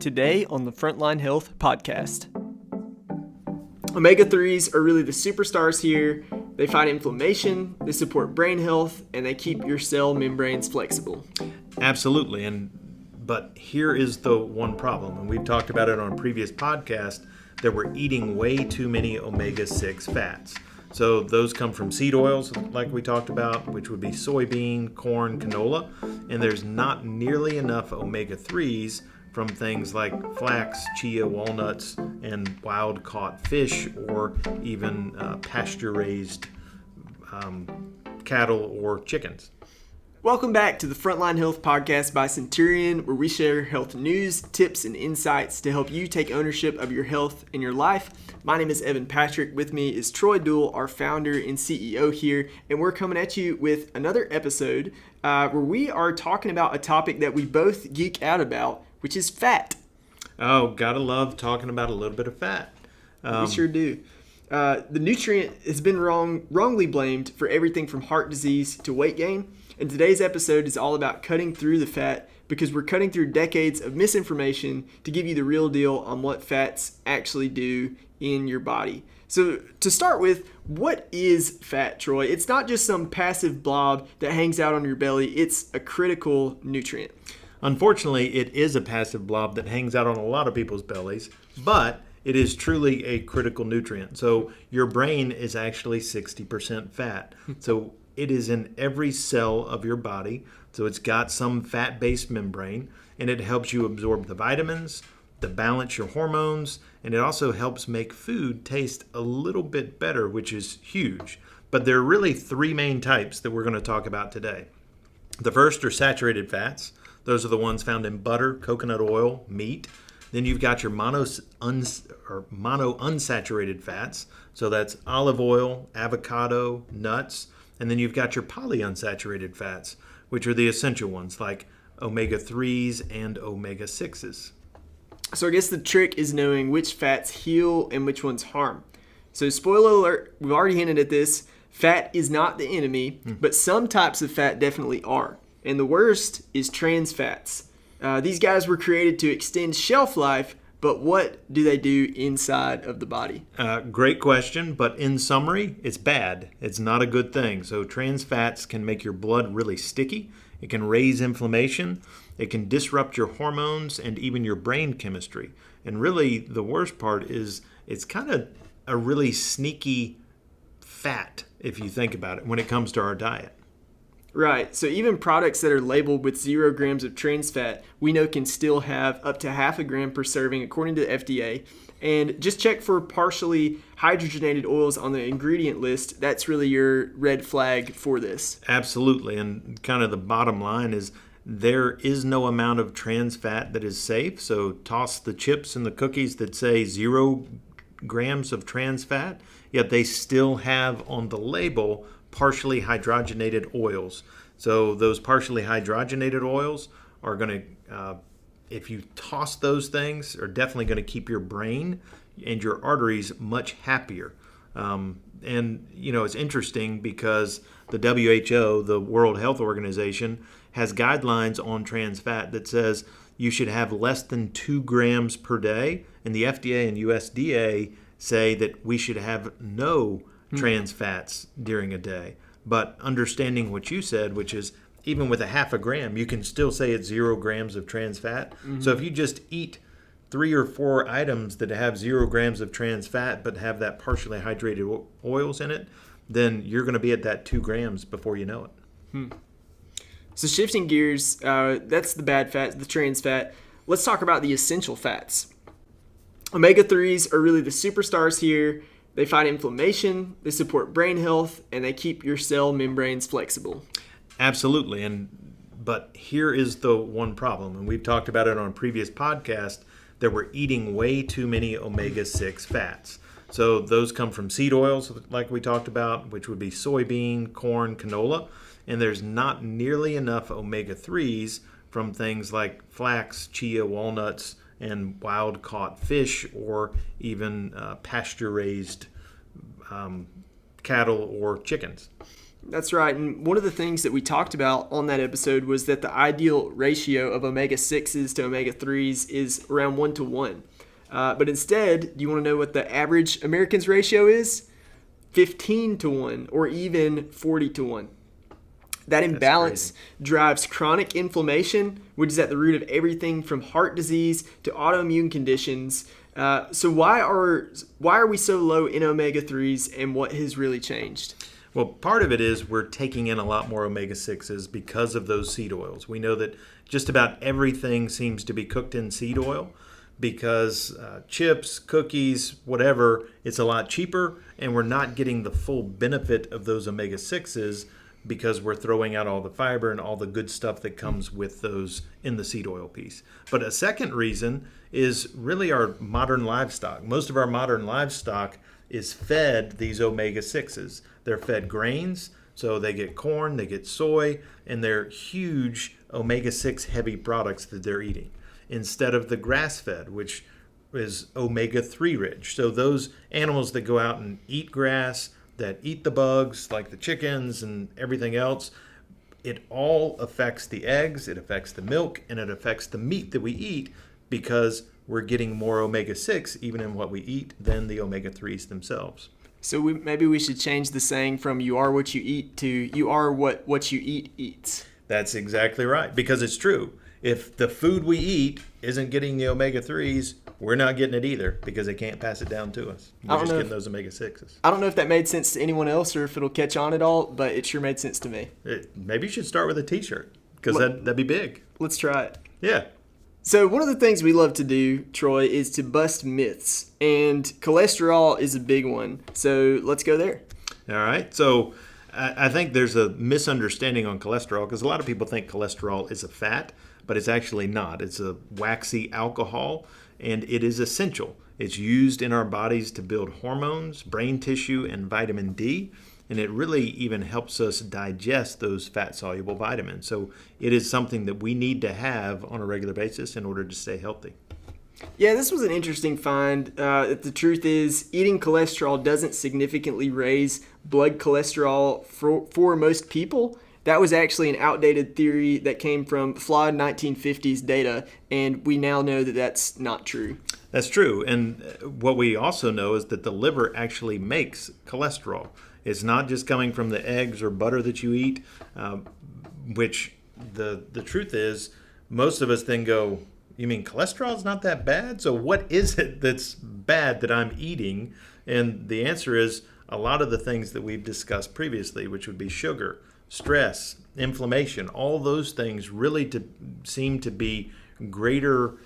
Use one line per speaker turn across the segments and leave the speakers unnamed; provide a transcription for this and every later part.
today on the Frontline Health Podcast. Omega-3s are really the superstars here. They fight inflammation, they support brain health, and they keep your cell membranes flexible.
Absolutely, but here is the one problem, and we've talked about it on a previous podcast, that we're eating way too many omega-6 fats. So those come from seed oils, like we talked about, which would be soybean, corn, canola, and there's not nearly enough omega-3s from things like flax, chia, walnuts, and wild-caught fish, or even pasture-raised cattle or chickens.
Welcome back to the Frontline Health Podcast by Centurion, where we share health news, tips, and insights to help you take ownership of your health and your life. My name is Evan Patrick. With me is Troy Duell, our founder and CEO here, and we're coming at you with another episode where we are talking about a topic that we both geek out about, which is fat.
Oh, gotta love talking about a little bit of fat.
We sure do. The nutrient has been wrongly blamed for everything from heart disease to weight gain. And today's episode is all about cutting through the fat, because we're cutting through decades of misinformation to give you the real deal on what fats actually do in your body. So to start with, what is fat, Troy? It's not just some passive blob that hangs out on your belly. It's a critical nutrient.
Unfortunately, it is a passive blob that hangs out on a lot of people's bellies, but it is truly a critical nutrient. So your brain is actually 60% fat. So it is in every cell of your body. So it's got some fat-based membrane, and it helps you absorb the vitamins, to balance your hormones, and it also helps make food taste a little bit better, which is huge. But there are really three main types that we're going to talk about today. The first are saturated fats. Those are the ones found in butter, coconut oil, meat. Then you've got your monounsaturated fats. So that's olive oil, avocado, nuts. And then you've got your polyunsaturated fats, which are the essential ones like omega-3s and omega-6s.
So I guess the trick is knowing which fats heal and which ones harm. So spoiler alert, we've already hinted at this. Fat is not the enemy, but some types of fat definitely are. And the worst is trans fats. These guys were created to extend shelf life, but what do they do inside of the body?
Great question, but in summary, it's bad. It's not a good thing. So trans fats can make your blood really sticky. It can raise inflammation. It can disrupt your hormones and even your brain chemistry. And really, the worst part is it's kind of a really sneaky fat, if you think about it, when it comes to our diet.
Right. So even products that are labeled with 0 grams of trans fat, we know can still have up to half a gram per serving, according to the FDA. And just check for partially hydrogenated oils on the ingredient list. That's really your red flag for this.
Absolutely. And kind of the bottom line is there is no amount of trans fat that is safe. So toss the chips and the cookies that say 0 grams of trans fat, yet they still have on the label partially hydrogenated oils. So those partially hydrogenated oils are going to, if you toss those things, are definitely going to keep your brain and your arteries much happier. And, you know, it's interesting because the WHO, the World Health Organization, has guidelines on trans fat that says you should have less than 2 grams per day. And the FDA and USDA say that we should have no trans fats during a day. But understanding what you said, which is even with a half a gram, you can still say it's 0 grams of trans fat. Mm-hmm. So if you just eat 3 or 4 items that have 0 grams of trans fat but have that partially hydrated oils in it, then you're going to be at that 2 grams before you know it.
So shifting gears, that's the bad fat, the trans fat. Let's talk about the essential fats. Omega-3s are really the superstars here. They fight inflammation, they support brain health, and they keep your cell membranes flexible.
Absolutely. But here is the one problem, and we've talked about it on a previous podcast, that we're eating way too many omega-6 fats. So those come from seed oils, like we talked about, which would be soybean, corn, canola, and there's not nearly enough omega-3s from things like flax, chia, walnuts, and wild-caught fish, or even pasture-raised cattle or chickens.
That's right. And one of the things that we talked about on that episode was that the ideal ratio of omega-6s to omega-3s is around 1 to 1. But instead, do you want to know what the average American's ratio is? 15 to 1 or even 40 to 1. That imbalance drives chronic inflammation, which is at the root of everything from heart disease to autoimmune conditions. So why are we so low in omega-3s, and what has really changed?
Well, part of it is we're taking in a lot more omega-6s because of those seed oils. We know that just about everything seems to be cooked in seed oil because chips, cookies, whatever, it's a lot cheaper, and we're not getting the full benefit of those omega-6s because we're throwing out all the fiber and all the good stuff that comes with those in the seed oil piece. But a second reason is really our modern livestock. Most of our modern livestock is fed these omega-6s. They're fed grains, so they get corn, they get soy, and they're huge omega-6 heavy products that they're eating, instead of the grass-fed, which is omega-3 rich. So those animals that go out and eat grass, that eat the bugs, like the chickens and everything else, it all affects the eggs, it affects the milk, and it affects the meat that we eat because we're getting more omega-6 even in what we eat than the omega-3s themselves.
So maybe we should change the saying from "you are what you eat" to "you are what you eat eats."
That's exactly right, because it's true. If the food we eat isn't getting the omega-3s, we're not getting it either because they can't pass it down to us. We're just getting those omega-6s.
I don't know if that made sense to anyone else or if it'll catch on at all, but it sure made sense to me.
Maybe you should start with a t-shirt because that'd be big.
Let's try it.
Yeah.
So one of the things we love to do, Troy, is to bust myths, and cholesterol is a big one. So let's go there.
All right. So I think there's a misunderstanding on cholesterol because a lot of people think cholesterol is a fat, but it's actually not. It's a waxy alcohol, and it is essential. It's used in our bodies to build hormones, brain tissue, and vitamin D. And it really even helps us digest those fat-soluble vitamins. So it is something that we need to have on a regular basis in order to stay healthy.
Yeah, this was an interesting find. The truth is, eating cholesterol doesn't significantly raise blood cholesterol for most people. That was actually an outdated theory that came from flawed 1950s data, and we now know that that's not true.
That's true. And what we also know is that the liver actually makes cholesterol. It's not just coming from the eggs or butter that you eat, which the truth is, most of us then go, you mean cholesterol is not that bad? So what is it that's bad that I'm eating? And the answer is a lot of the things that we've discussed previously, which would be sugar, stress, inflammation, all those things really seem to be greater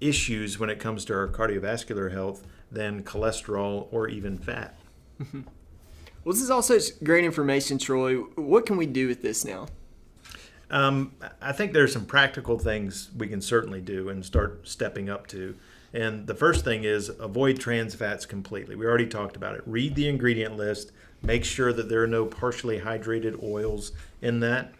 issues when it comes to our cardiovascular health than cholesterol or even fat.
Well, this is also great information, Troy. What can we do with this now?
I think there's some practical things we can certainly do and start stepping up to. And the first thing is avoid trans fats completely. We already talked about it. Read the ingredient list. Make sure that there are no partially hydrated oils in that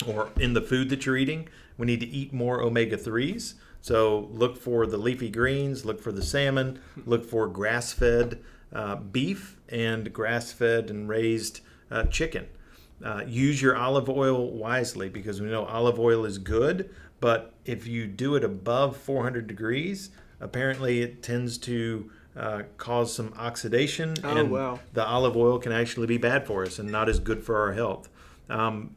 or in the food that you're eating. We need to eat more omega-3s. So look for the leafy greens, look for the salmon, look for grass-fed beef and grass-fed and raised chicken. Use your olive oil wisely because we know olive oil is good, but if you do it above 400 degrees, apparently it tends to cause some oxidation, and the olive oil can actually be bad for us and not as good for our health.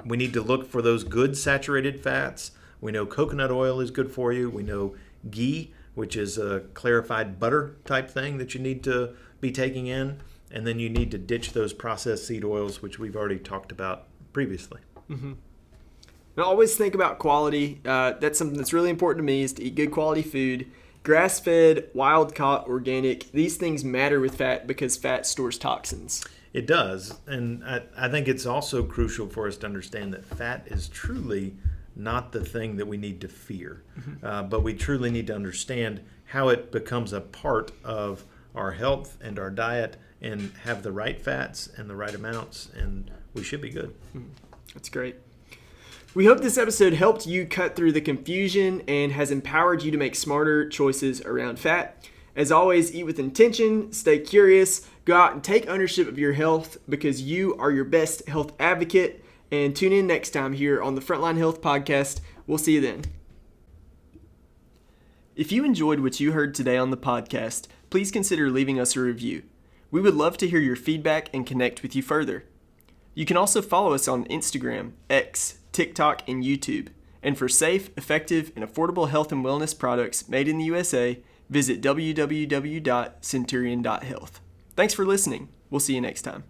We need to look for those good saturated fats. We know coconut oil is good for you. We know ghee, which is a clarified butter type thing that you need to be taking in. And then you need to ditch those processed seed oils, which we've already talked about previously.
Mm-hmm. Now, always think about quality. That's something that's really important to me, is to eat good quality food. Grass-fed, wild-caught, organic, these things matter with fat because fat stores toxins.
It does. And I think it's also crucial for us to understand that fat is truly not the thing that we need to fear. Mm-hmm. But we truly need to understand how it becomes a part of our health and our diet and have the right fats and the right amounts, and we should be good.
That's great. We hope this episode helped you cut through the confusion and has empowered you to make smarter choices around fat. As always, eat with intention, stay curious, go out and take ownership of your health because you are your best health advocate. And tune in next time here on the Frontline Health Podcast. We'll see you then. If you enjoyed what you heard today on the podcast, please consider leaving us a review. We would love to hear your feedback and connect with you further. You can also follow us on Instagram, X, TikTok, and YouTube. And for safe, effective, and affordable health and wellness products made in the USA, visit www.centurion.health. Thanks for listening. We'll see you next time.